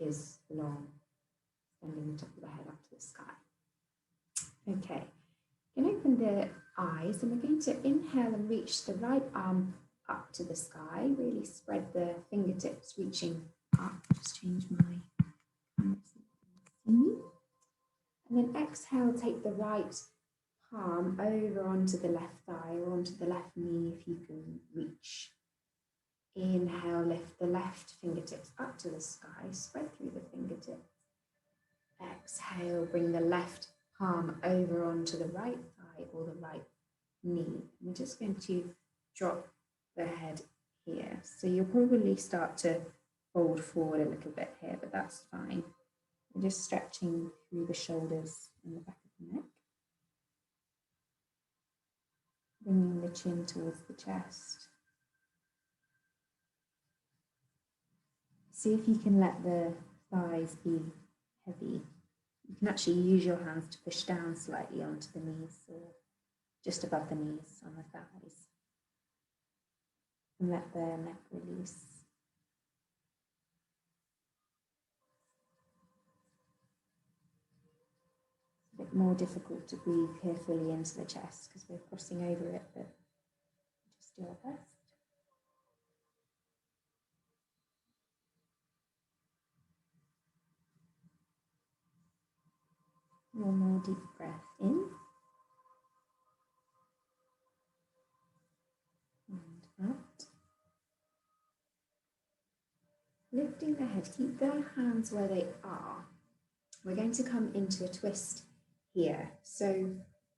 is long, bending the top of the head up to the sky. Okay, you can open the eyes and we're going to inhale and reach the right arm up to the sky. Really spread the fingertips reaching up. Just change my camera so you can see me. And then exhale, take the right palm over onto the left thigh or onto the left knee if you can reach. Inhale, lift the left fingertips up to the sky, spread through the fingertips. Exhale, bring the left palm over onto the right thigh or the right knee. We're just going to drop the head here. So you'll probably start to fold forward a little bit here, but that's fine. We're just stretching through the shoulders and the back of the neck. Bringing the chin towards the chest. See if you can let the thighs be heavy. You can actually use your hands to push down slightly onto the knees or just above the knees on the thighs. And let the neck release. It's a bit more difficult to breathe here fully into the chest because we're crossing over it, but just do our best. One more deep breath in. And out. Lifting the head, keep the hands where they are. We're going to come into a twist here. So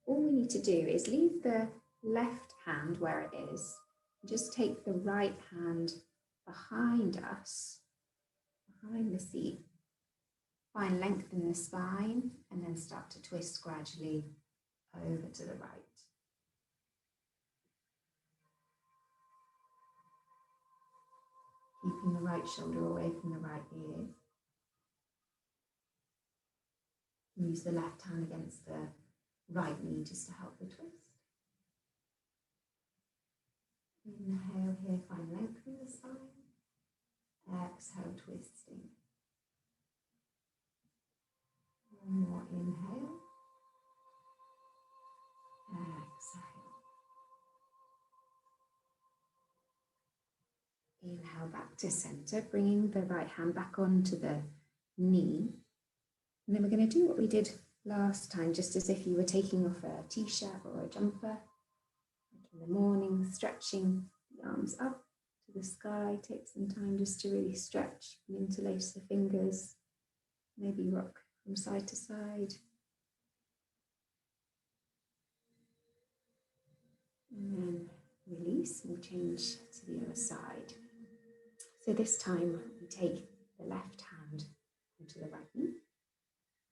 all we need to do is leave the left hand where it is. Just take the right hand behind us, behind the seat. Find length in the spine and then start to twist gradually over to the right. Keeping the right shoulder away from the right ear. Use the left hand against the right knee just to help the twist. Inhale here, find length in the spine. Exhale, twisting. One more inhale. Exhale. Inhale back to center, bringing the right hand back onto the knee. And then we're going to do what we did last time, just as if you were taking off a t-shirt or a jumper. Like in the morning, stretching the arms up to the sky. Take some time just to really stretch and interlace the fingers. Maybe rock from side to side. And then release, we'll change to the other side. So this time we take the left hand onto the right knee,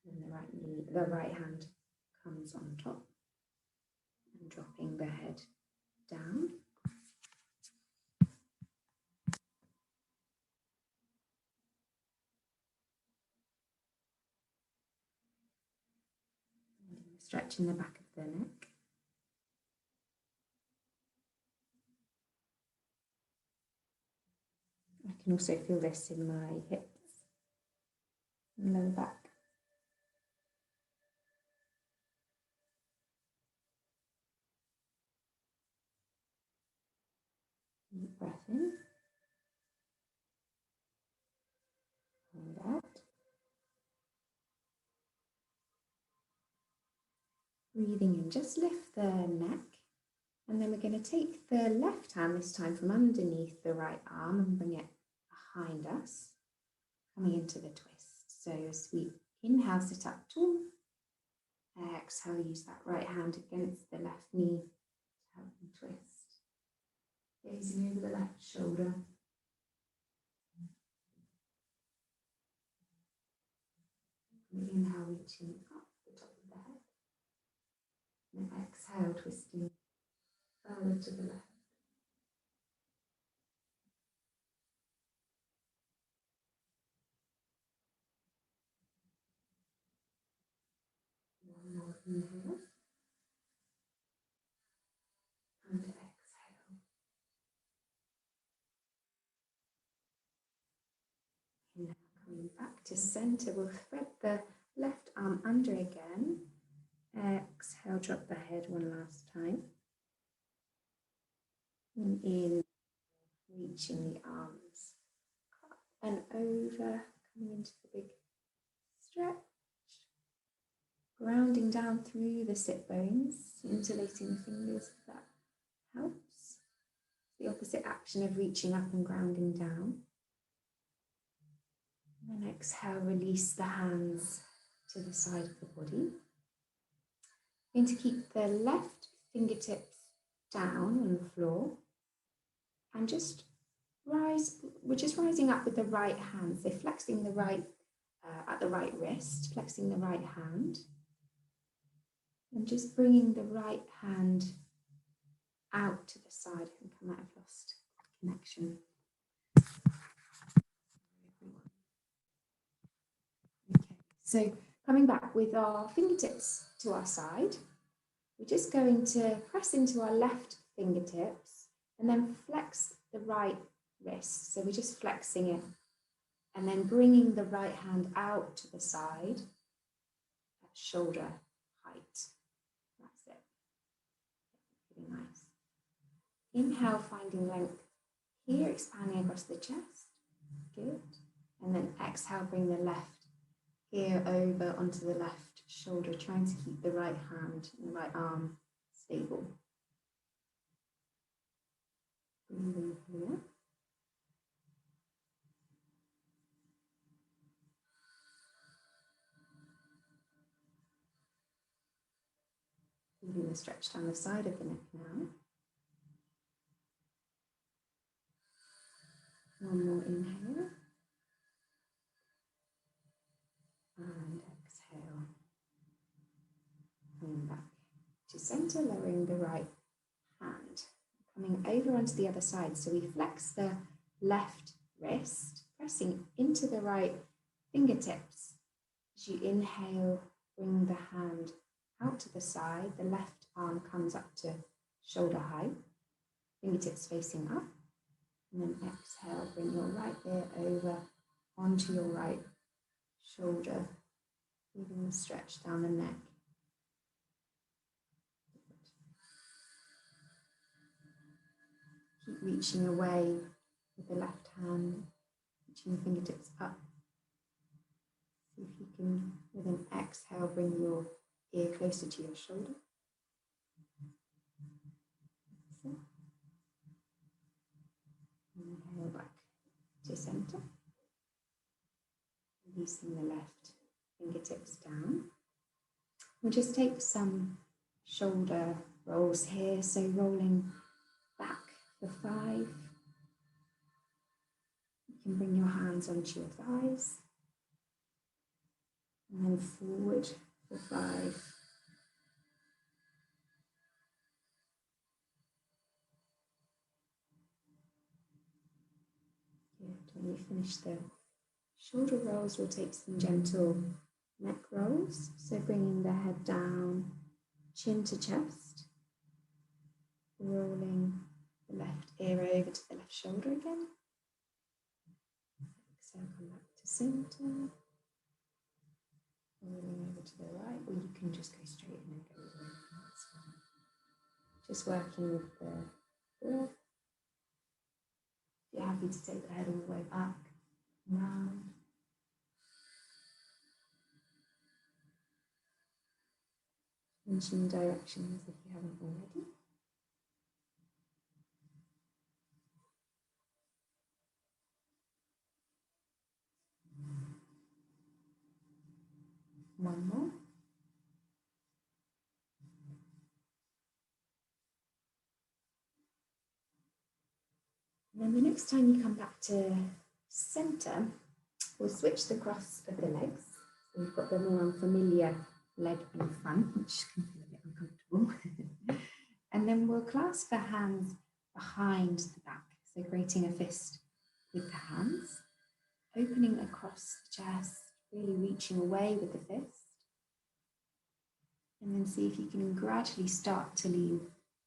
and the right hand comes on top, and dropping the head down. And stretching the back of the neck. I can also feel this in my hips and lower back. Deep breath in and out. Breathing in, just lift the neck, and then we're going to take the left hand this time from underneath the right arm and bring it behind us, coming into the twist. So as we inhale, sit up tall. Exhale, use that right hand against the left knee to help you twist. Gazing over the left shoulder. And inhale, reaching up the top of the head. And exhale, twisting further to the left. One more inhale. And exhale. Inhale, coming back to center. We'll thread the left arm under again. Exhale, drop the head one last time. And in, reaching the arms up and over, coming into the big stretch. Grounding down through the sit bones, interlacing the fingers if that helps. The opposite action of reaching up and grounding down. And then exhale, release the hands to the side of the body. Going to keep the left fingertips down on the floor and just rise. We're just rising up with the right hand, so flexing the right at the right wrist, flexing the right hand, and just bringing the right hand out to the side. I think I might have lost connection. Okay, so coming back with our fingertips to our side, we're just going to press into our left fingertips and then flex the right wrist. So we're just flexing it and then bringing the right hand out to the side at shoulder height. That's it. Pretty nice. Inhale, finding length here, expanding across the chest. Good. And then exhale, bring the left ear over onto the left shoulder, trying to keep the right hand and the right arm stable. Breathing here. Feeling the stretch down the side of the neck now. One more inhale. And exhale. Coming back to center, lowering the right hand. Coming over onto the other side. So we flex the left wrist, pressing into the right fingertips. As you inhale, bring the hand out to the side. The left arm comes up to shoulder height. Fingertips facing up. And then exhale, bring your right ear over onto your right shoulder, feeling the stretch down the neck. Keep reaching away with the left hand, reaching the fingertips up. See if you can, with an exhale, bring your ear closer to your shoulder. Inhale back to center. Releasing the left fingertips down. We'll just take some shoulder rolls here. So rolling back for 5. You can bring your hands onto your thighs. And then forward for 5. Good. When you finish the shoulder rolls, we'll take some gentle neck rolls. So bringing the head down, chin to chest. Rolling the left ear over to the left shoulder again. Exhale, come back to center. Rolling over to the right, or you can just go straight and then go away. That's fine. Just working with the breath. If you're happy to take the head all the way back, round. Changing directions if you haven't already. One more. And then the next time you come back to center, we'll switch the cross of the legs. So we've got the more unfamiliar leg in front, which can feel a bit uncomfortable. And then we'll clasp the hands behind the back, so creating a fist with the hands, opening across the chest, really reaching away with the fist. And then see if you can gradually start to lean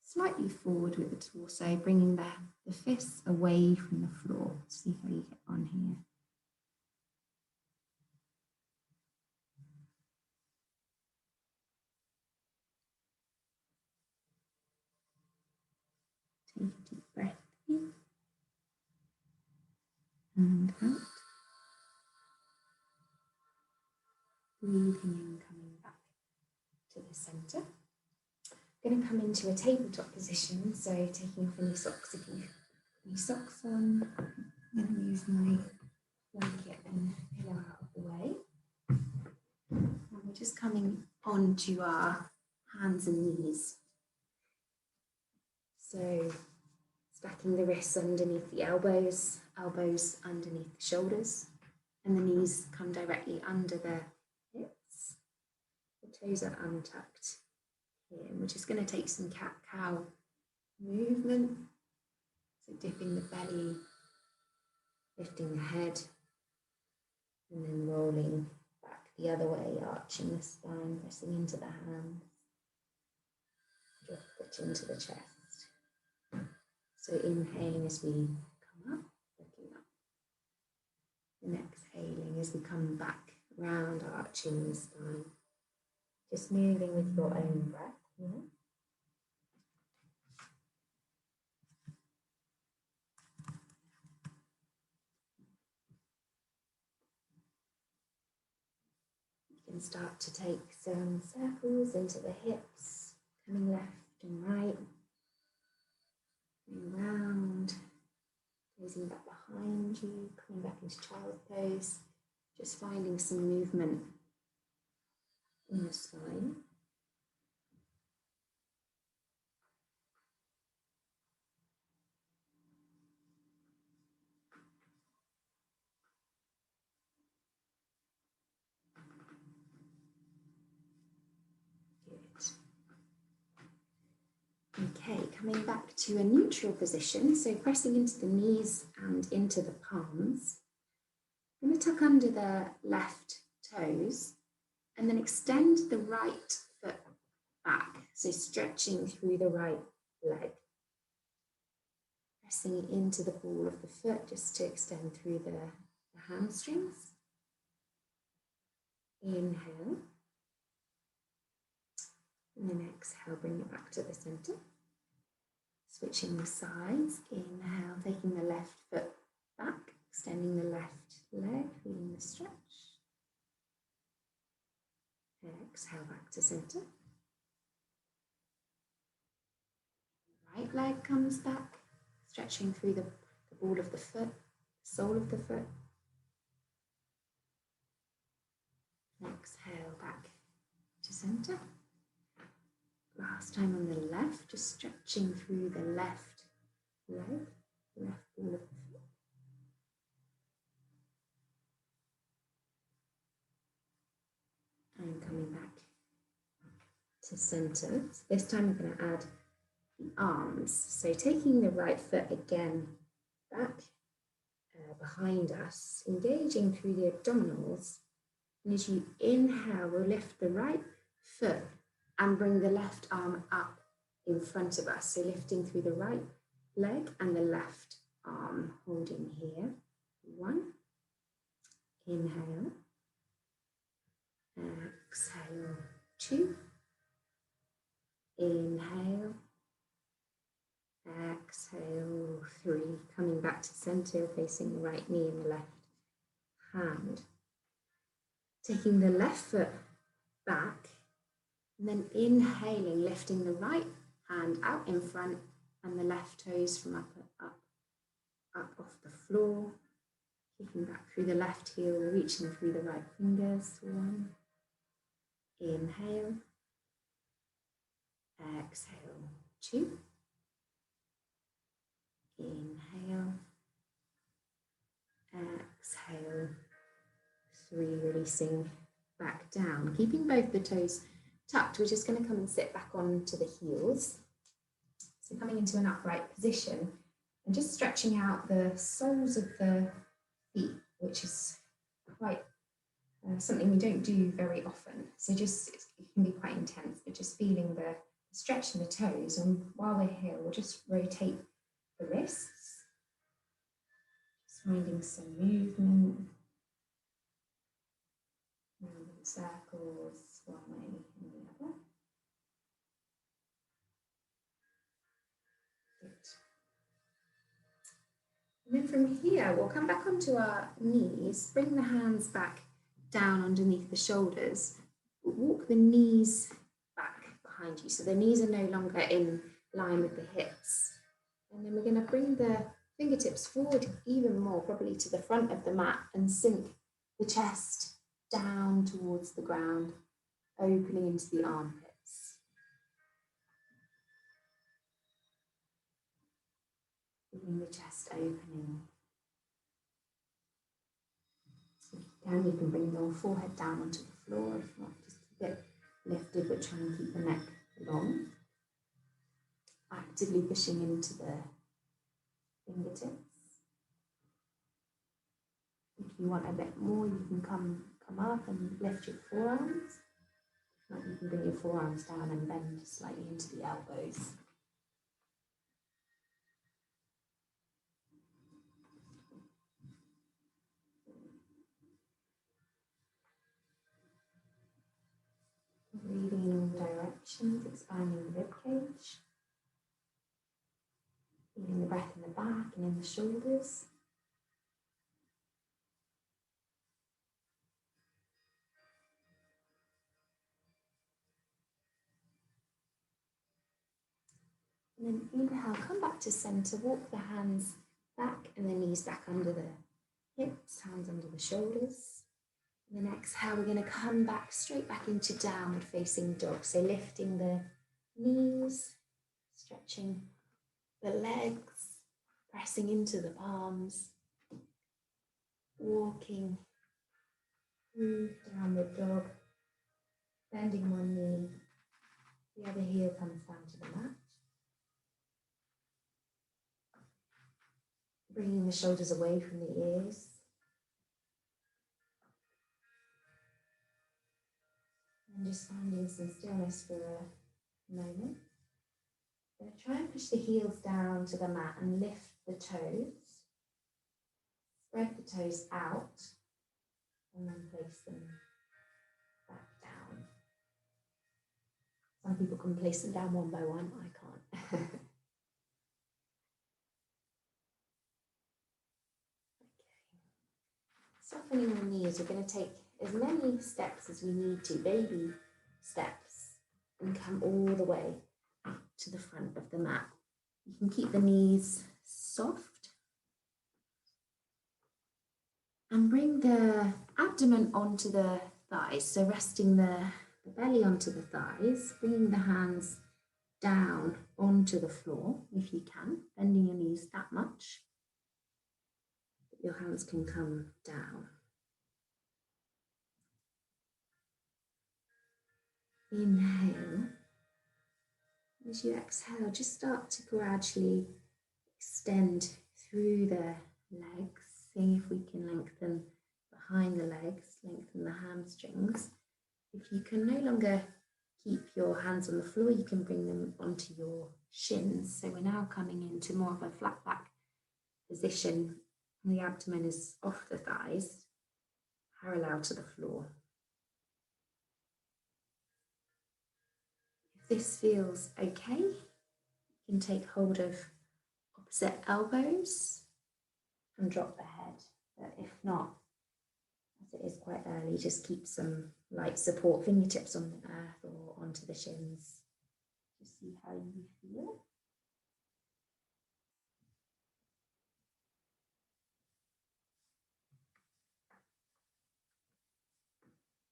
slightly forward with the torso, bringing the fists away from the floor. See how you get on here. Take a deep breath in and out. Breathing in, coming back to the centre. Going to come into a tabletop position, so taking off any socks if you have any socks on. I'm going to move my blanket and pillow out of the way. And we're just coming onto our hands and knees. So stacking the wrists underneath the elbows, elbows underneath the shoulders, and the knees come directly under the hips. The toes are untucked here. And we're just going to take some cat-cow movement. So dipping the belly, lifting the head, and then rolling back the other way, arching the spine, pressing into the hands. Drop it into the chest. So inhaling as we come up, looking up. And exhaling as we come back round, arching the spine. Just moving with your own breath here. You can start to take some circles into the hips, coming left and right. Around, raising back behind you, coming back into child's pose, just finding some movement in the spine. Okay, coming back to a neutral position, so pressing into the knees and into the palms. I'm going to tuck under the left toes and then extend the right foot back, so stretching through the right leg. Pressing into the ball of the foot just to extend through the hamstrings. Inhale. And then exhale, bring it back to the center. Switching the sides. Inhale, taking the left foot back, extending the left leg, feeling the stretch. Exhale, back to center. Right leg comes back, stretching through the ball of the foot, sole of the foot. Exhale, back to center. Last time on the left, just stretching through the left leg, left ball of the foot. And coming back to center. So this time we're going to add the arms. So taking the right foot again back behind us, engaging through the abdominals. And as you inhale, we'll lift the right foot and bring the left arm up in front of us. So lifting through the right leg and the left arm, holding here. 1. Inhale. Exhale. 2. Inhale. Exhale. 3. Coming back to center, facing the right knee and the left hand. Taking the left foot back. And then inhaling, lifting the right hand out in front and the left toes from up off the floor. Kicking back through the left heel, reaching through the right fingers. 1. Inhale. Exhale. 2. Inhale. Exhale. 3. Releasing back down. Keeping both the toes tucked, we're just going to come and sit back onto the heels. So coming into an upright position and just stretching out the soles of the feet, which is quite something we don't do very often. So just, it can be quite intense, but just feeling the stretch in the toes. And while we're here, we'll just rotate the wrists, just finding some movement, moving circles one way and the other. Good. And then from here, we'll come back onto our knees, bring the hands back down underneath the shoulders, walk the knees back behind you. So the knees are no longer in line with the hips. And then we're going to bring the fingertips forward even more, probably to the front of the mat, and sink the chest down towards the ground, opening into the armpits. Feeling the chest opening. You can bring your forehead down onto the floor, if not, just keep it lifted, but try and keep the neck long. Actively pushing into the fingertips. If you want a bit more, you can come up and lift your forearms. If not, you can bring your forearms down and bend slightly into the elbows. Breathing in all directions, expanding the rib cage. Feeling the breath in the back and in the shoulders. And then inhale, come back to center, walk the hands back and the knees back under the hips, hands under the shoulders. And then exhale, we're going to come back straight back into downward facing dog. So lifting the knees, stretching the legs, pressing into the palms, walking through downward dog, bending one knee, the other heel comes down to the mat. Bringing the shoulders away from the ears. And just finding some stillness for a moment. Going to try and push the heels down to the mat and lift the toes. Spread the toes out and then place them back down. Some people can place them down one by one, I can't. Okay. Softening the knees, we're going to take as many steps as we need to, baby steps, and come all the way to the front of the mat. You can keep the knees soft and bring the abdomen onto the thighs, so resting the belly onto the thighs, bringing the hands down onto the floor if you can, bending your knees that much that your hands can come down. Inhale. As you exhale, just start to gradually extend through the legs, seeing if we can lengthen behind the legs, lengthen the hamstrings. If you can no longer keep your hands on the floor, you can bring them onto your shins. So we're now coming into more of a flat back position. And the abdomen is off the thighs, parallel to the floor. If this feels okay, you can take hold of opposite elbows and drop the head. But if not, as it is quite early, just keep some light support, fingertips on the earth or onto the shins. Just see how you feel.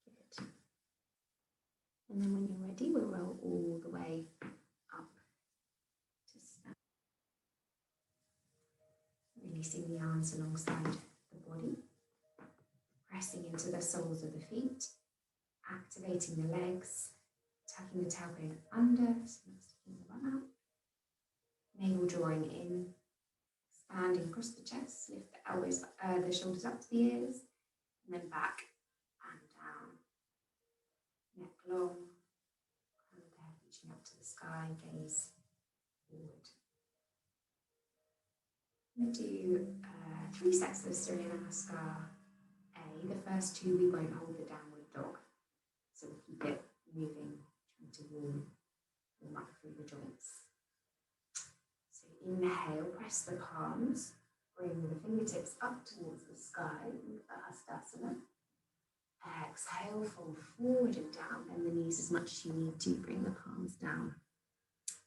Good. And then when you're ready, we'll roll all the way up to stand. Releasing the arms alongside the body. Pressing into the soles of the feet. Activating the legs. Tucking the tailbone under, so not sticking the bum out. Navel drawing in. Expanding across the chest. Lift the elbows, the shoulders up to the ears. And then back and down. Neck long. And the head reaching up to the sky. Gaze forward. I'm going to do 3 sets of Surya Namaskar A. The first 2 we won't hold the downward dog. So we'll keep it moving, trying to warm up through the joints. So inhale, press the palms Bring the fingertips up towards the sky, Hastasana. Exhale, fold forward and down, bend the knees as much as you need to, bring the palms down.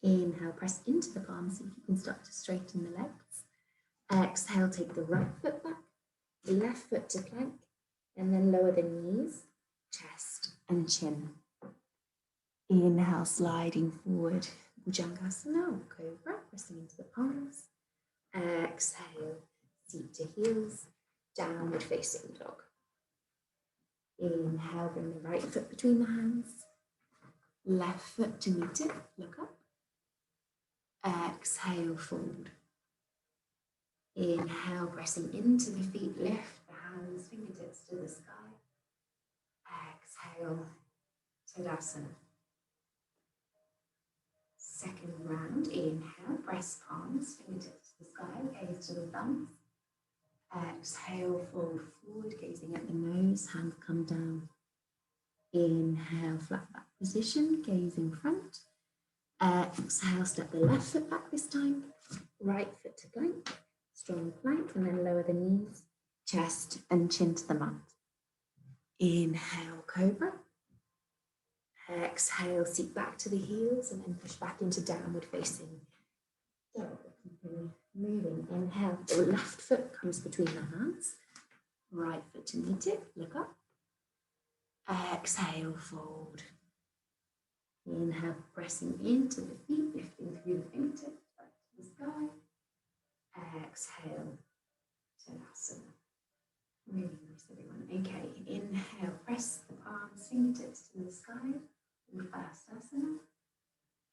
Inhale, press into the palms so you can start to straighten the legs. Exhale, take the right foot back, the left foot to plank, and then lower the knees, chest and chin. Inhale, sliding forward, Bhujangasana or Cobra, pressing into the palms. Exhale, seat to heels, downward facing dog. Inhale, bring the right foot between the hands, left foot to meet it, look up. Exhale, fold. Inhale, pressing into the feet, lift the hands, fingertips to the sky. Exhale, Tadasana. Second round, inhale, press palms, fingertips to the sky, gaze to the thumbs. Exhale, fold forward, gazing at the nose, hands come down. Inhale, flat back position, gazing front. Exhale, step the left foot back this time, right foot to plank, strong plank, and then lower the knees, chest and chin to the mat. Inhale, Cobra. Exhale, seat back to the heels and then push back into downward facing dog. Moving, inhale, the left foot comes between the hands, right foot to meet it, look up. Exhale, fold. Inhale, pressing into the feet, lifting through the fingertips back to the sky. Exhale, Tadasana. Really nice, everyone. Okay, inhale, press the palms, fingertips to the sky, Hastasana.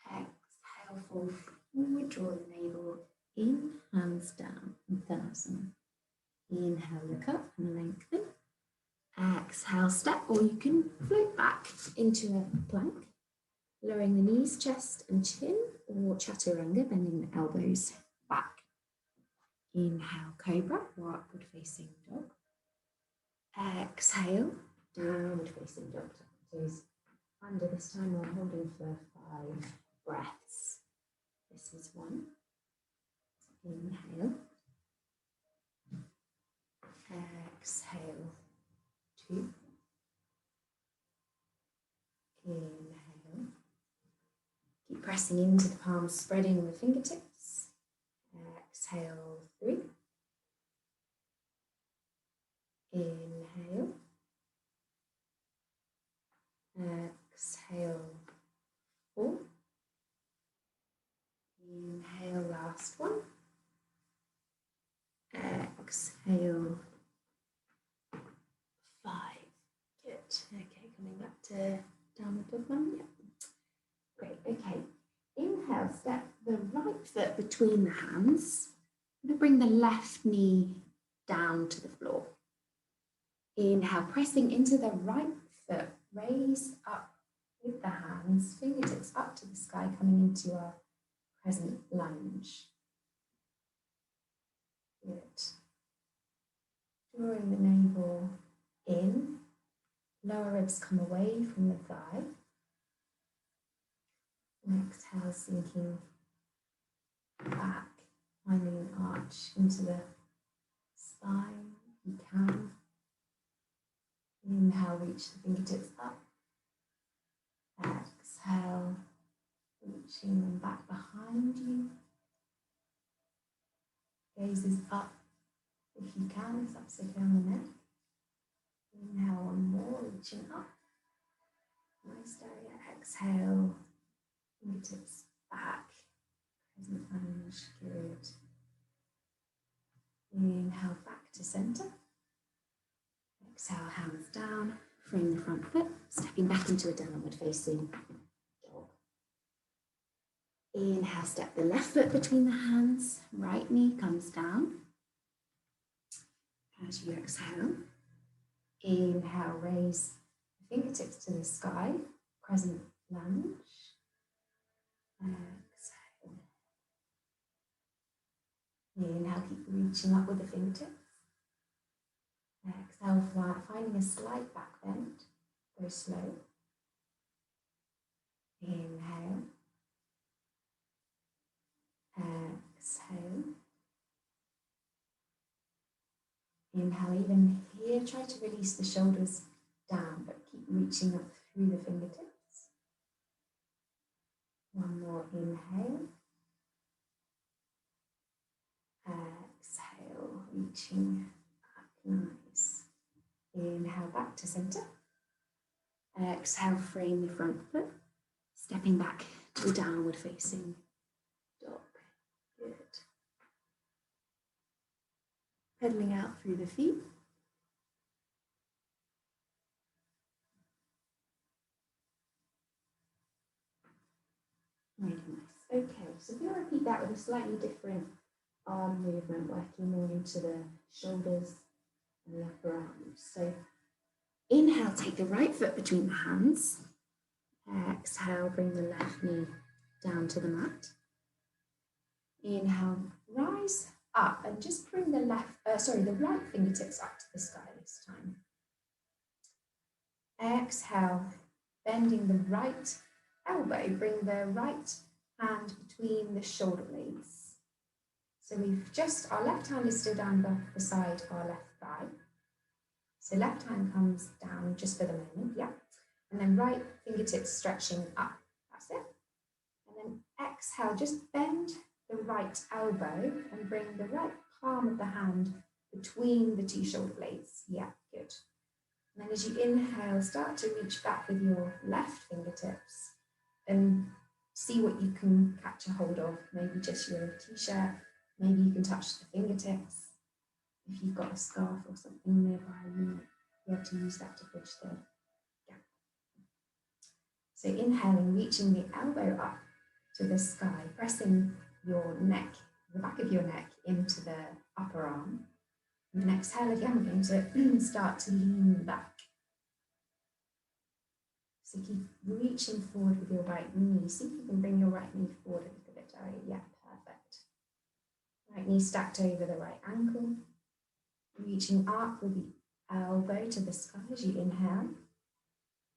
Exhale, fold forward, draw the navel in, hands down, Uttanasana. Inhale, look up and lengthen. Exhale, step, or you can float back into a plank, lowering the knees, chest and chin, or chaturanga, bending the elbows back. Inhale, Cobra, or upward facing dog. Exhale, downward facing dog. Toes under this time, we're holding for 5 breaths. This is 1. Inhale. Exhale, 2. Inhale. Keep pressing into the palms, spreading the fingertips. Exhale, 3. Inhale. Exhale, 4. Inhale, last one. Exhale, 5. Good. Okay, coming back to downward dog now. Yep. Great. Okay. Inhale, step the right foot between the hands. I'm going to bring the left knee down to the floor. Inhale, pressing into the right foot, raise up with the hands, fingertips up to the sky, coming into our crescent lunge. Good. Drawing the navel in, lower ribs come away from the thigh. And exhale, sinking back, finding an arch into the spine if you can. Inhale, reach the fingertips up. Exhale, reaching them back behind you. Gazes up if you can, if that's okay on the neck. Inhale, one more, reaching up. Nice area. Exhale, fingertips back. Crescent lunge, good. Inhale, back to center. Exhale, hands down, frame the front foot, stepping back into a downward facing dog. Inhale, step the left foot between the hands, right knee comes down. As you exhale, inhale, raise the fingertips to the sky, crescent lunge. Exhale. Inhale, keep reaching up with the fingertips. Exhale, flat, finding a slight back bend. Go slow. Inhale. Exhale. Inhale, even here, try to release the shoulders down, but keep reaching up through the fingertips. One more inhale. Exhale, reaching back, nice. Inhale, back to center. Exhale, frame the front foot, stepping back to downward facing dog. Good. Pedaling out through the feet. Really nice. Okay, so we'll repeat that with a slightly different arm movement, working more into the shoulders and the upper arms. So inhale, take the right foot between the hands. Exhale, bring the left knee down to the mat. Inhale, rise up and just bring the right fingertips up to the sky this time. Exhale, bending the right elbow, bring the right hand between the shoulder blades. So our left hand is still down beside our left thigh. So left hand comes down just for the moment, yeah. And then right fingertips stretching up, that's it. And then exhale, just bend the right elbow and bring the right palm of the hand between the two shoulder blades. Yeah, good. And then as you inhale, start to reach back with your left fingertips and see what you can catch a hold of. Maybe just your t-shirt, maybe you can touch the fingertips. If you've got a scarf or something nearby, you might be able to use that to bridge the gap. So inhaling, reaching the elbow up to the sky, pressing your neck, the back of your neck into the upper arm. And then exhale again, we're going to start to lean back. So keep reaching forward with your right knee. See if you can bring your right knee forward a little bit. Yeah, perfect. Right knee stacked over the right ankle. Reaching up with the elbow to the sky as you inhale.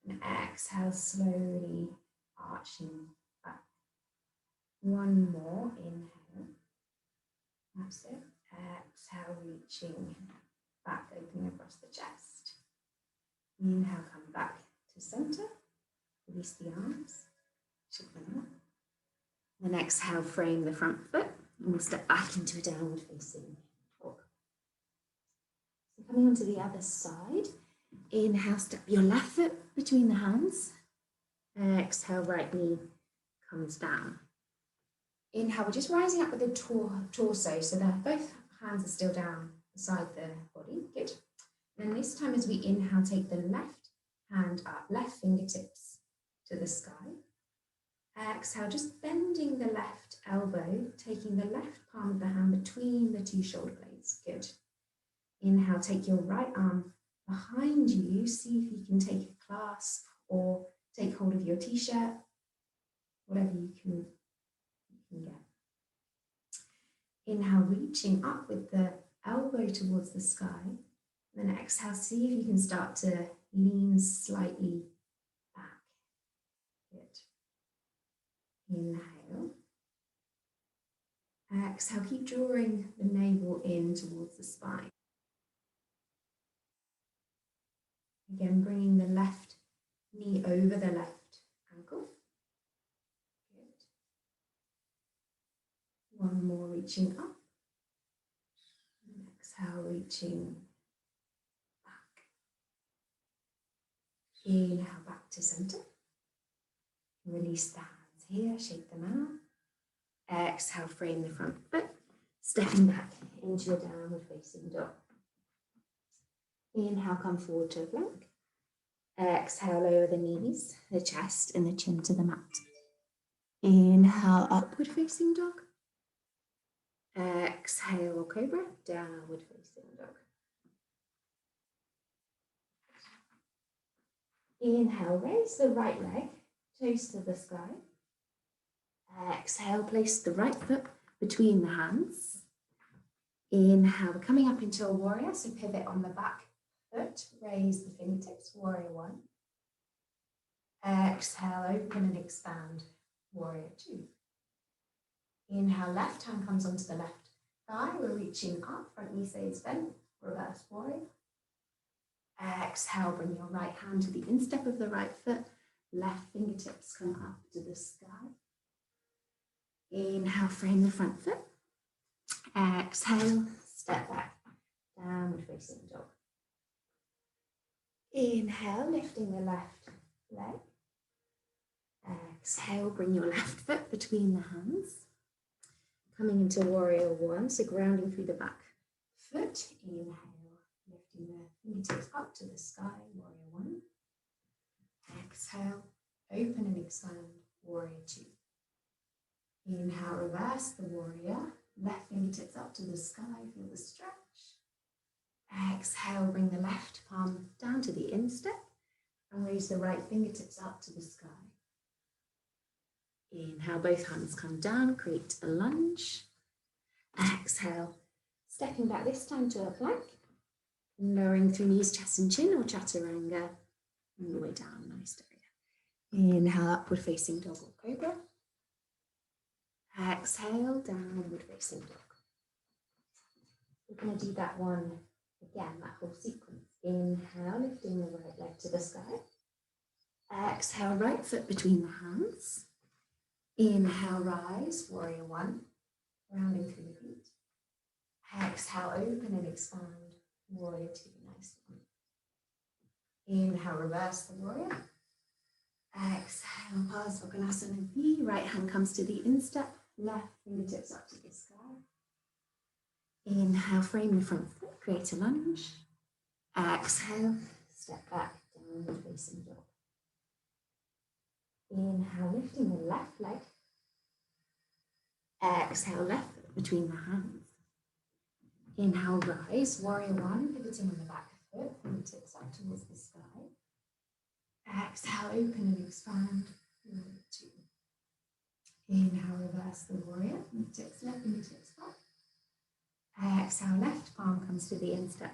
And exhale, slowly arching up. One more, inhale. That's it. Exhale, reaching back, opening across the chest. Inhale, come back to center. Release the arms, shake them up. Then exhale, frame the front foot, and we'll step back into a downward facing dog. So coming onto the other side, inhale, step your left foot between the hands. Exhale, right knee comes down. Inhale, we're just rising up with the torso, so that both hands are still down beside the body. Good. And then this time as we inhale, take the left hand up, left fingertips to the sky. Exhale, just bending the left elbow, taking the left palm of the hand between the two shoulder blades. Good. Inhale, take your right arm behind you. See if you can take a clasp or take hold of your t-shirt, whatever you can get. Inhale, reaching up with the elbow towards the sky. And then exhale, see if you can start to lean slightly back. Good. Inhale. Exhale, keep drawing the navel in towards the spine. Again, bringing the left knee over the left ankle. Good. One more, reaching up. And exhale, reaching back. Inhale, back to center. Release the hands here, shake them out. Exhale, frame the front foot, stepping back into a downward facing dog. Inhale, come forward to a plank. Exhale, lower the knees, the chest, and the chin to the mat. Inhale, upward facing dog. Exhale, cobra, downward facing dog. Inhale, raise the right leg, toes to the sky. Exhale, place the right foot between the hands. Inhale, we're coming up into a warrior, so pivot on the back foot, raise the fingertips, warrior one. Exhale, open and expand, warrior two. Inhale, left hand comes onto the left thigh, we're reaching up, front knee stays bent, reverse warrior. Exhale, bring your right hand to the instep of the right foot. Left fingertips come up to the sky. Inhale, frame the front foot. Exhale, step back, downward facing dog. Inhale, lifting the left leg. Exhale, bring your left foot between the hands. Coming into warrior one, so grounding through the back foot. Inhale, lifting the fingertips up to the sky, warrior one. Exhale, open and expand, warrior two. Inhale, reverse the warrior. Left fingertips up to the sky, feel the stretch. Exhale, bring the left palm down to the instep and raise the right fingertips up to the sky. Inhale, both hands come down, create a lunge. Exhale, stepping back this time to a plank. Lowering through knees, chest and chin or chaturanga. All the way down, nice area. Inhale, upward facing dog or cobra. Exhale, downward facing dog. We're going to do that one again, that whole sequence. Inhale, lifting the right leg to the sky. Exhale, right foot between the hands. Inhale, rise, warrior one, rounding through the feet. Exhale, open and expand, warrior two, nice one. Inhale, reverse the warrior. Exhale, Parsvakonasana V, right hand comes to the instep, left fingertips up to the sky. Inhale, frame the front foot, create a lunge. Exhale, step back, downward facing dog. Inhale, lifting the left leg. Exhale, left foot between the hands. Inhale, rise, warrior one, pivoting on the back foot, fingertips up towards the sky. Exhale, open and expand, warrior two. Inhale, reverse the warrior, fingertips left, fingertips back. Exhale, left palm comes to the instep,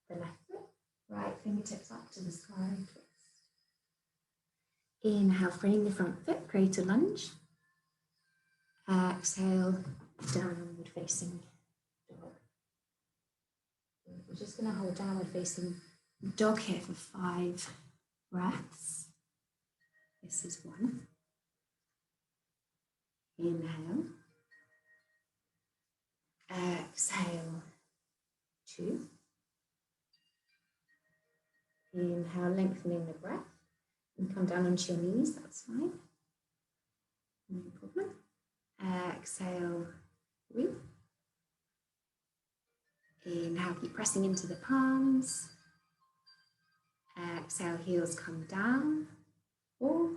the left foot, right fingertips up to the sky, twist. Inhale, frame the front foot, create a lunge. Exhale, downward facing dog. We're just going to hold downward facing dog here for 5 breaths. This is 1. Inhale. Exhale, 2. Inhale, lengthening the breath. And come down onto your knees, that's fine. No problem. Exhale, 3. Inhale, keep pressing into the palms. Exhale, heels come down. 4.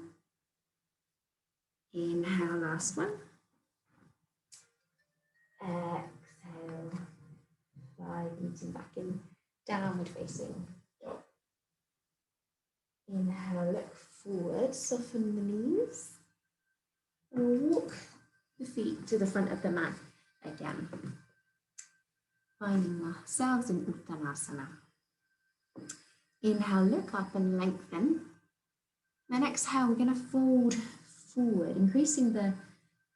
Inhale, last one. Exhale, 5, meeting back in downward facing dog. Inhale, look forward, soften the knees. And walk the feet to the front of the mat again. Finding ourselves in Uttanasana. Inhale, look up and lengthen. Then exhale, we're going to fold forward, increasing the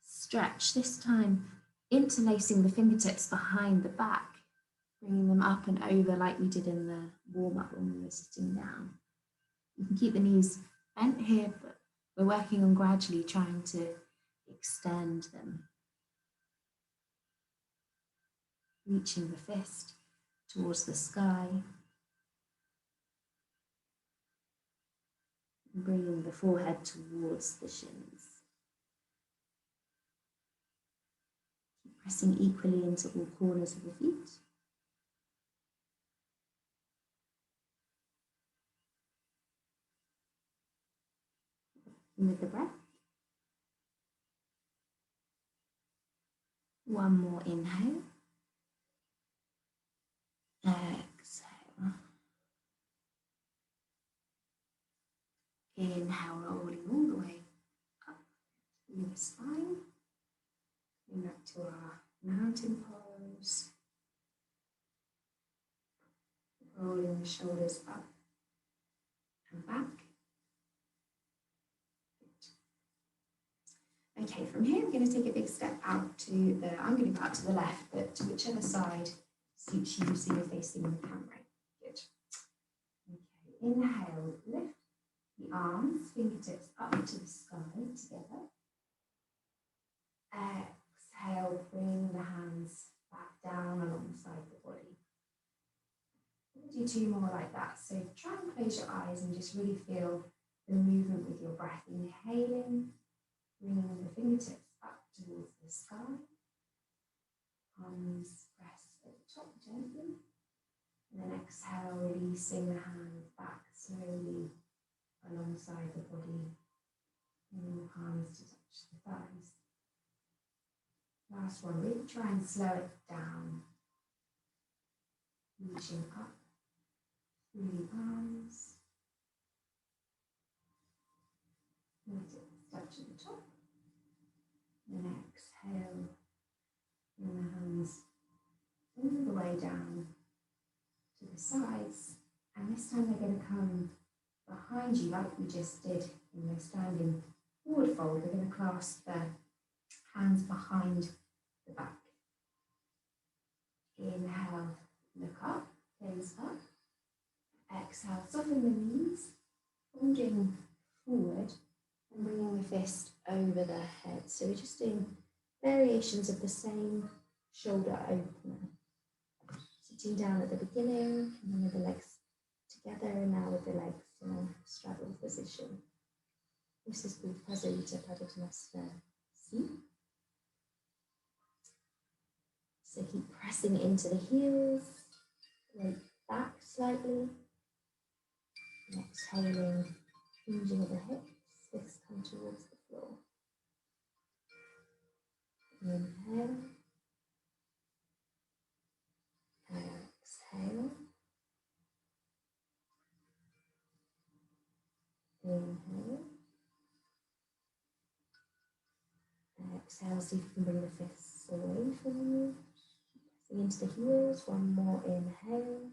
stretch, this time interlacing the fingertips behind the back, bringing them up and over like we did in the warm-up when we were sitting down. You can keep the knees bent here, but we're working on gradually trying to extend them. Reaching the fist towards the sky. And bringing the forehead towards the shins. Keep pressing equally into all corners of the feet. And with the breath. One more inhale. Exhale. Inhale, rolling all the way up through the spine. Bring up to our mountain pose. Rolling the shoulders up and back. Okay, from here we're going to take a big step out to the, I'm going to go out to the left, but to whichever side suits you, so you're facing the camera. Good. Okay, inhale, lift the arms, fingertips up to the sky together. Exhale, bring the hands back down alongside the body. We'll do 2 more like that. So try and close your eyes and just really feel the movement with your breath. Inhaling, bringing the fingertips up towards the sky. Palms press at the top gently. And then exhale, releasing the hands back slowly alongside the body. Bringing the palms to touch the thighs. Last one, really try and slow it down. Reaching up through the arms. Fingertips touch at the top. And then exhale, bring the hands all the way down to the sides. And this time they're going to come behind you like we just did in the standing forward fold. We're going to clasp the hands behind the back. Inhale, look up, gaze up. Exhale, soften the knees, folding forward and bringing the fist over the head. So we're just doing variations of the same shoulder opener. Sitting down at the beginning, and then with the legs together, and now with the legs in a straddle position. This is called Pasarita Padottanasana. So keep pressing into the heels, weight back slightly. And exhaling, hinging at the hips, fists come towards the floor. Inhale. Exhale. Inhale. Exhale, see if you can bring the fists away from you. Pressing into the heels, one more inhale.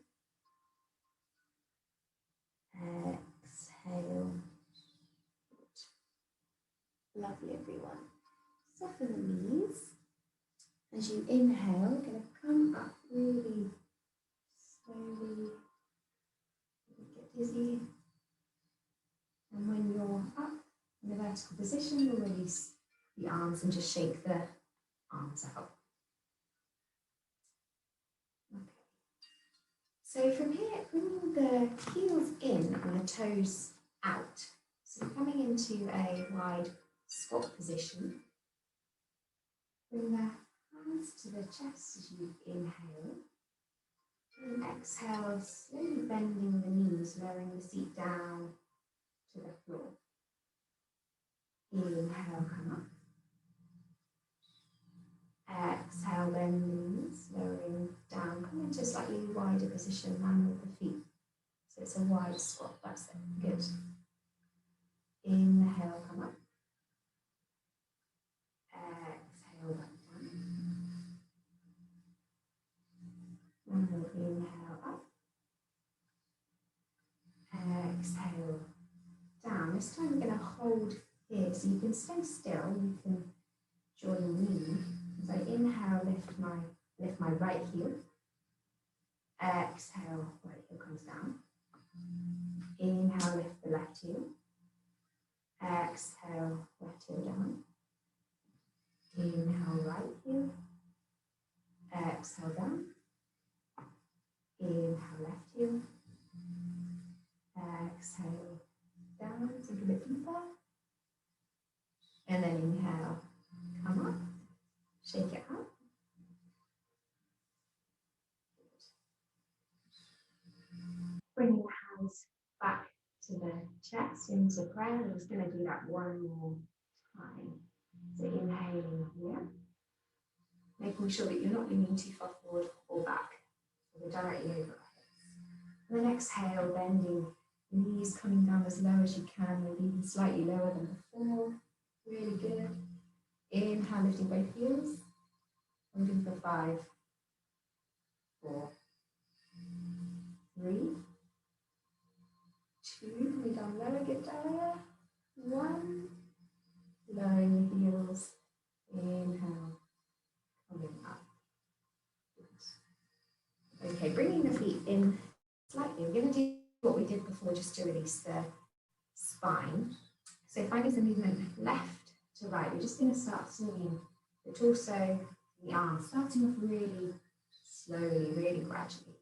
Exhale. Lovely, everyone. Soften the knees. As you inhale, you're going to come up really slowly. Get dizzy. And when you're up in a vertical position, you'll release the arms and just shake the arms out. Okay. So from here, bring the heels in and the toes out. So coming into a wide squat position. Bring the hands to the chest as you inhale. And exhale, slowly bending the knees, lowering the seat down to the floor. Inhale, come up. Exhale, bend the knees, lowering down, come into a slightly wider position, land with the feet. So it's a wide squat, that's it, good. Inhale, come up. Exhale, back down. One more inhale, up. Exhale, down. This time we're going to hold here, so you can stay still, you can join me. As I inhale, lift my right heel. Exhale, right heel comes down. Inhale, lift the left heel. Exhale, left heel down. Inhale, right heel. Exhale, down. Inhale, left heel. Exhale, down, sink a bit deeper. And then inhale, come up, shake it up. Bringing the hands back to the chest into prayer. I'm just going to do that one more time. So inhaling here, making sure that you're not leaning too far forward or back. So we're directly over our hips. And then exhale, bending the knees, coming down as low as you can, maybe even slightly lower than before. Really good. Inhale, lifting both heels. Holding for 5, 4, 3, 2, coming down lower, get lower. 1, lowering the heels. Inhale, coming up. Okay, bringing the feet in slightly. We're going to do what we did before just to release the spine. So finding the movement left to right, we're just going to start swinging the torso, the arms, starting off really slowly, really gradually.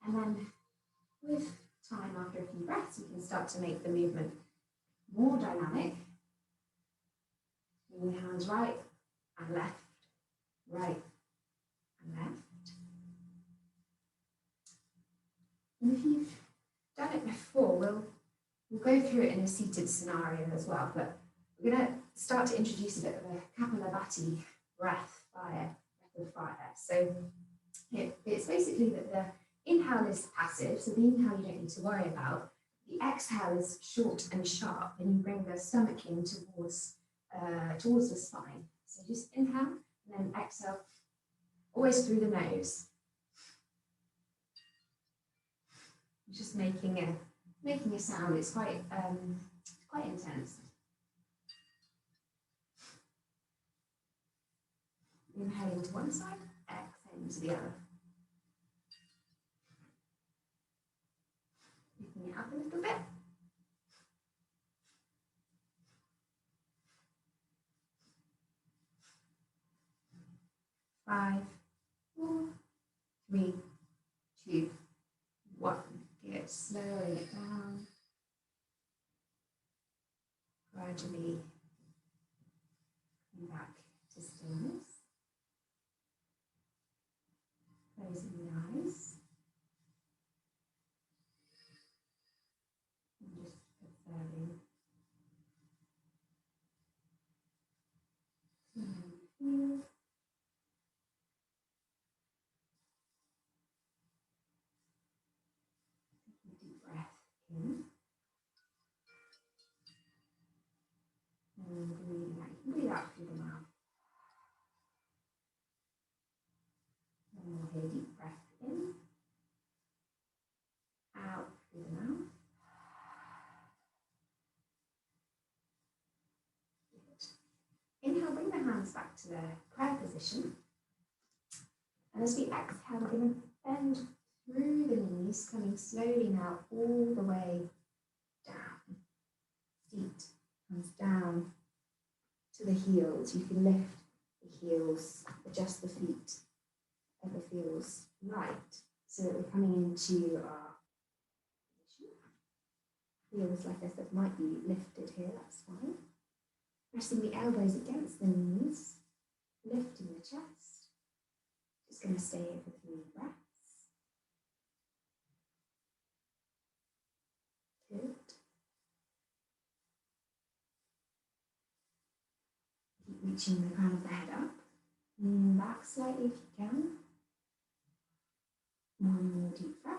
And then with time, after a few breaths, we can start to make the movement more dynamic. Bring the hands right and left, right and left. And if you've done it before, we'll go through it in a seated scenario as well, but we're going to start to introduce a bit of a Kapalabhati breath of fire. So it's basically that the inhale is passive, so the inhale you don't need to worry about. The exhale is short and sharp, and you bring the stomach in towards the spine. So just inhale and then exhale, always through the nose. Just making a sound. It's quite intense. Inhaling to one side, exhaling to the other. Picking it up a little bit. Five, 4, 3, 2, 1. Good. Slowing it down. Gradually come back to stillness. Closing the eyes. And just observing. Feel. Deep breath in. And breathing out. You can breathe out through the mouth. And we'll hear deep breath in. Out through the mouth. Inhale, bring the hands back to their prayer position. And as we exhale, we're going to bend through the knees, coming slowly now all the way down. Feet comes down to the heels. You can lift the heels, adjust the feet, whatever feels right, so that we're coming into our position. Heels, like I said, might be lifted here, that's fine. Pressing the elbows against the knees, lifting the chest. Just going to stay here for 3 breaths. Good. Keep reaching the crown of the head up. Lean back slightly if you can. One more deep breath.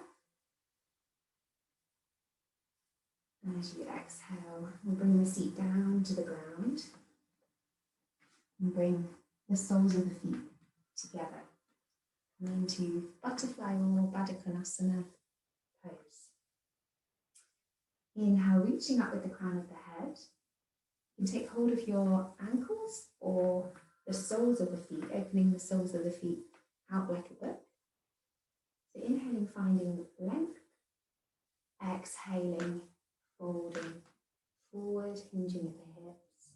And as you exhale, we'll bring the seat down to the ground. And bring the soles of the feet together. Into butterfly or Baddha Konasana pose. Inhale, reaching up with the crown of the head. You can take hold of your ankles or the soles of the feet, opening the soles of the feet out like a whip. So inhaling, finding length. Exhaling, folding forward, hinging at the hips.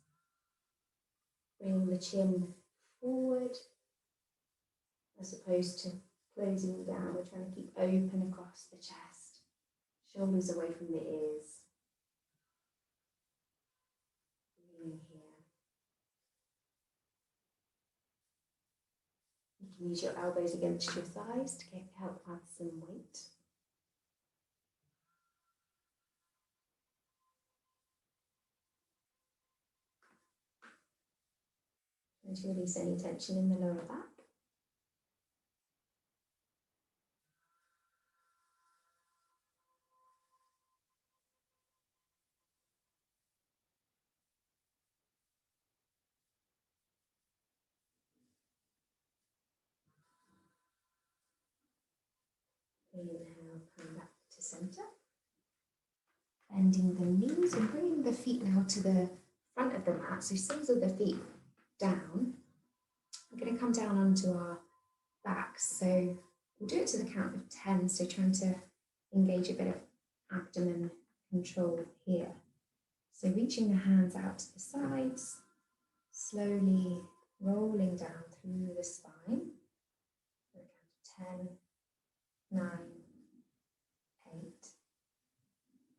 Bringing the chin forward as opposed to closing down. We're trying to keep open across the chest, shoulders away from the ears. Breathing here. You can use your elbows against your thighs to help add some weight. And to release any tension in the lower back. Inhale, come back to center. Bending the knees and bringing the feet now to the front of the mat. So soles of the feet down. We're going to come down onto our backs. So We'll do it to the count of 10, so trying to engage a bit of abdomen control here. So reaching the hands out to the sides, slowly rolling down through the spine. For a count of 10, 9, 8,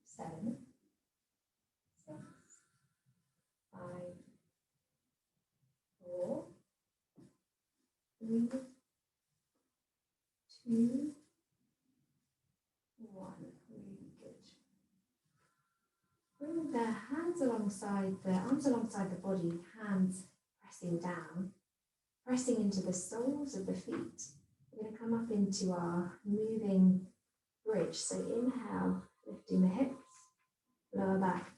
7, 6, 5, 4, 3, 2, 1. Really good. Bring the hands alongside the arms alongside the body, hands pressing down, pressing into the soles of the feet. We're going to come up into our moving bridge. So inhale, lifting the hips, lower back,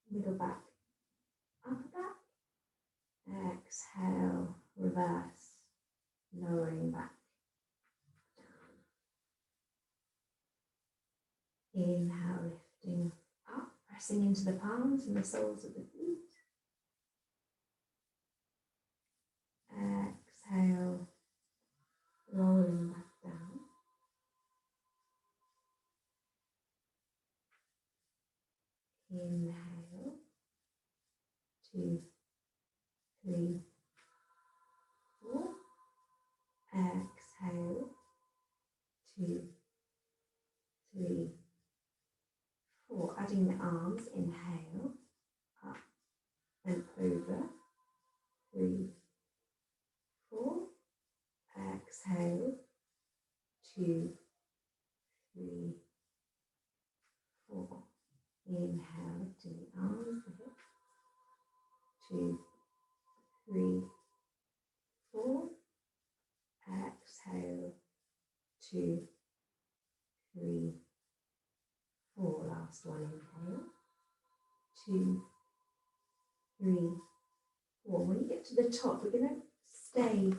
middle back, upper back. Exhale, reverse, lowering back. Inhale, lifting up, pressing into the palms and the soles of the feet. Exhale, rolling back down. Inhale, 2, 3, 4. Exhale, 2, 3, 4. Adding the arms, inhale, up and over. 3, 4. Exhale, 2, 3, 4. Inhale, to the arms, the hips. 2, 3, 4. Exhale, 2, 3, 4. Last one, inhale. 2, 3, 4. When you get to the top, we're going to stay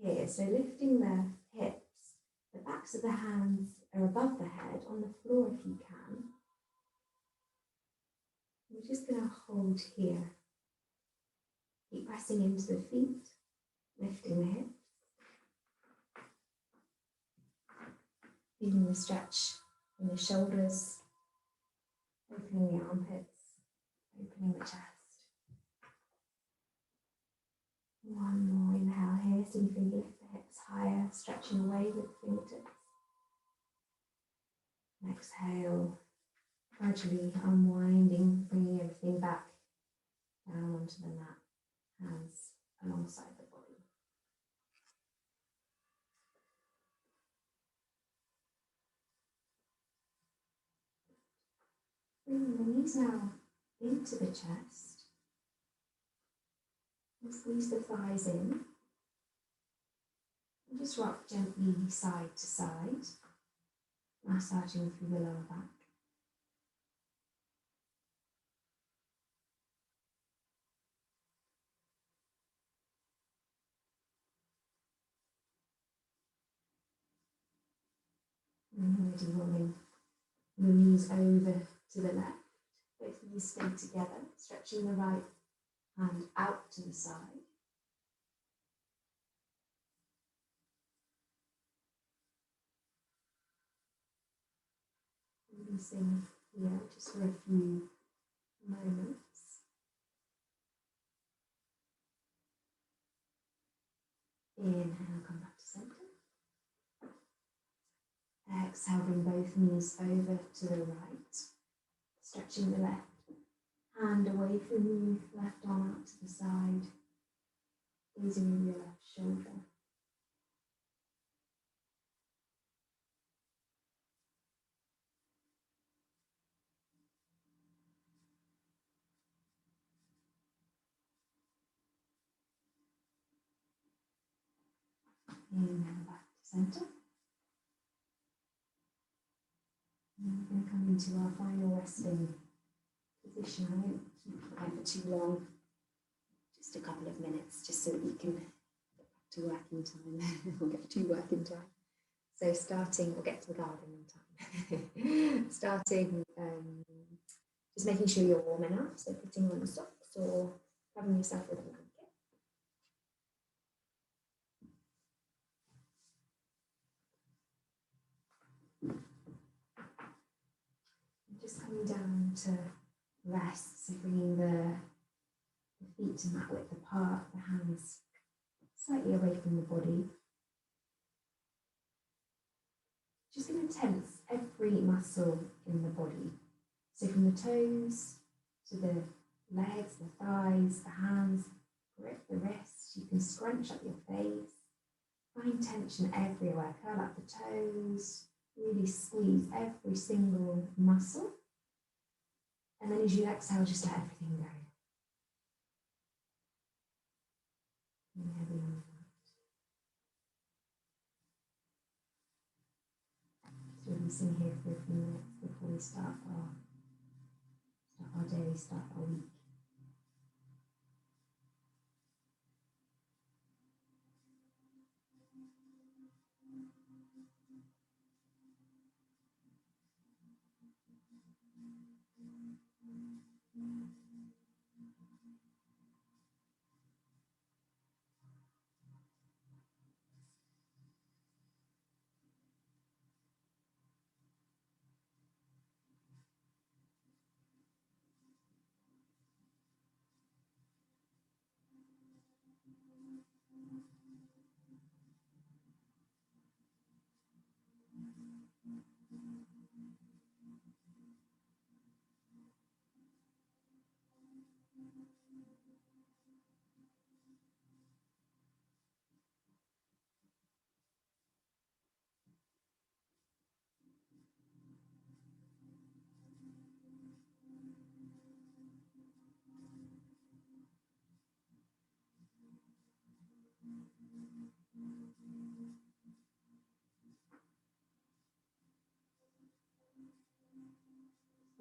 here. So lifting the hips, the backs of the hands are above the head, on the floor if you can. We're just going to hold here. Keep pressing into the feet, lifting the hips. Feeling the stretch in the shoulders, opening the armpits, opening the chest. One more inhale here, so you can lift the hips higher, stretching away with the fingertips. And exhale, gradually unwinding, bringing everything back down onto the mat, hands alongside the body. Bring the knees now into the chest. And squeeze the thighs in. And just rock gently side to side, massaging through the lower back. And already rolling your knees over to the left. Both knees stay together, stretching the right hand out to the side. Releasing here just for a few moments. Inhale, come back to center. Exhale, bring both knees over to the right, stretching the left hand away from you, left arm out to the side, gazing over your left shoulder. Inhale, back to center. And we're going to come into our final resting position. I won't keep you there for too long, just a couple of minutes, just so that you can get back to working time. We'll get to working time. So starting, we'll get to the garden in time. Starting, just making sure you're warm enough, so putting on socks or covering yourself with a blanket. coming down to rest, so bringing the feet to mat width apart, the hands slightly away from the body. Just going to tense every muscle in the body. So from the toes to the legs, the thighs, the hands, grip the wrists. You can scrunch up your face. Find tension everywhere. Curl up the toes. Really squeeze every single muscle. And then as you exhale, just let everything go. And heavy on that. Just releasing here for a few minutes before we start our day, start our week.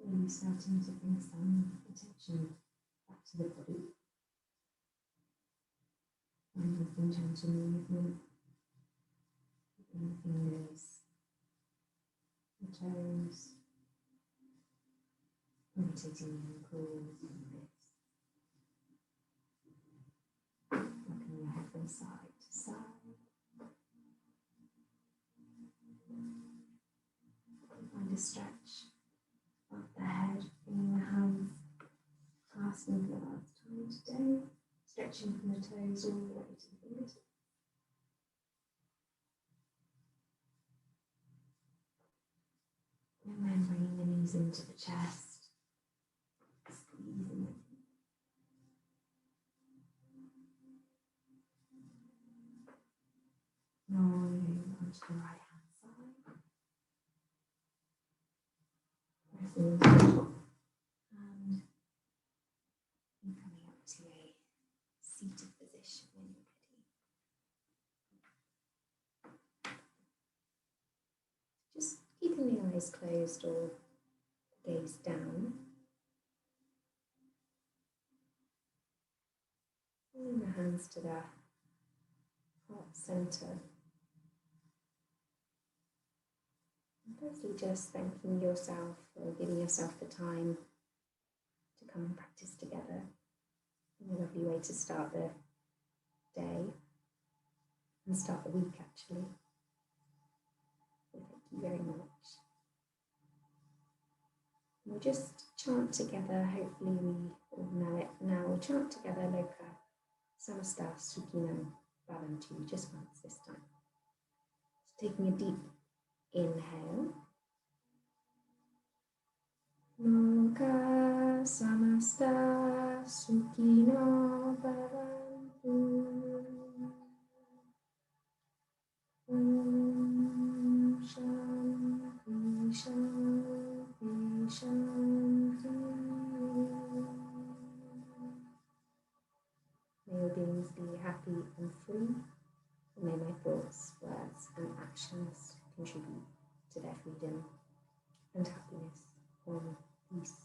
Slowly starting to bring some attention back to the body. Finding some gentle movement in the fingers, the toes, rotating the ankles and wrists. Rocking your head from side to side. Find a stretch of the head, bringing the hands clasping for the last time today. Stretching from the toes all the way to the fingertips. And then bringing the knees into the chest. Squeezing it. Rolling onto the right hand side. Pressing into the top. And coming up to a seated position when you're ready. Just keeping the eyes closed or gaze down. Bringing the hands to the heart center. And firstly, just thanking yourself for giving yourself the time to come and practice together. A lovely way to start the day and start the week, actually. So thank you very much. We'll just chant together. Hopefully we all know it now. We'll chant together Loka Samasta Sukhinam Bhavantu just once this time. So taking a deep inhale. Loka Samasta Sukhino Bhavantu. Om Shanti Shanti Shanti. May your beings be happy and free, and may my thoughts, words, and actions contribute to their freedom and happiness, peace,